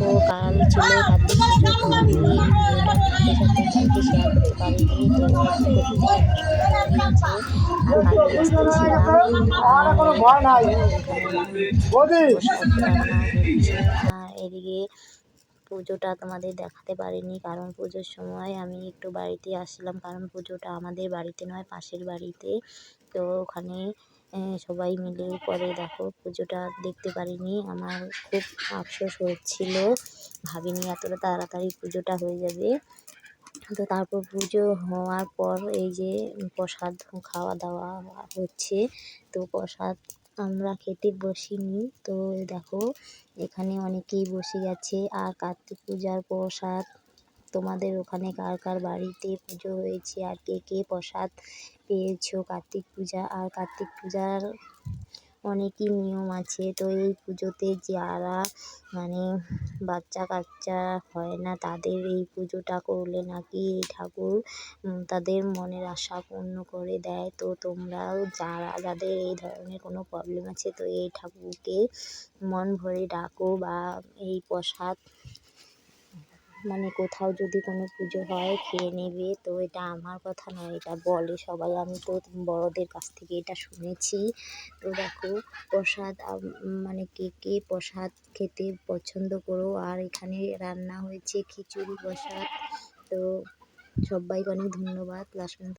দেখো কাল ছিল কার্তিক পুজো, তো আমি এই ভিডিওটা তোমাদের সাথে কালকে শেয়ার করতে পারিনি। তো একটু গতিতে সমস্যা হয়েছে আর কাজে ব্যস্ত ছিলাম। দেখো এখানে প্রসাদ রান্না হচ্ছে আর এদিকে পুজোটা তোমাদের দেখাতে পারিনি, কারণ পুজোর সময় আমি একটু বাড়িতে আসলাম, কারণ পুজোটা আমাদের বাড়িতে নয় পাশের বাড়িতে। তো ওখানে সবাই মিলে পরে দেখো পুজোটা দেখতে পারিনি। আমার খুব আফসোস হচ্ছিল, ভাবিনি এতটা তাড়াতাড়ি পুজোটা হয়ে যাবে। তো তারপর পুজো হওয়ার পর এই যে প্রসাদ খাওয়া দাওয়া হচ্ছে। তো প্রসাদ আমরা খেতে বসিনি, তো দেখো এখানে অনেকেই বসে গেছে। আর কার্তিক পূজার প্রসাদ তোমাদের ওখানে কার কার বাড়িতে পুজো হয়েছে আর কে কে প্রসাদ পেয়েছো কার্তিক পূজা। আর কার্তিক পূজার অনেকই নিয়ম আছে। তো এই পুজোতে যারা মানে বাচ্চা কাচ্চা হয় না তাদের এই পুজোটা করলে নাকি এই ঠাকুর তাদের মনের আশা পূর্ণ করে দেয়। তো তোমরাও যাদের এই ধরনের কোনো প্রবলেম আছে তো এই ঠাকুরকে মন ভরে ডাকো বা এই প্রসাদ মানে কোথাও যদি কোনো পুজো হয় খেয়ে নেবে। তো এটা আমার কথা নয়, এটা বলে সবাই, আমি তো বড়দের কাছ থেকে এটা শুনেছি। তো দেখো প্রসাদ মানে কে কে প্রসাদ খেতে পছন্দ করো। আর এখানে রান্না হয়েছে খিচুড়ি প্রসাদ। তো সবাইকে অনেক ধন্যবাদ লাস্ট পর্যন্ত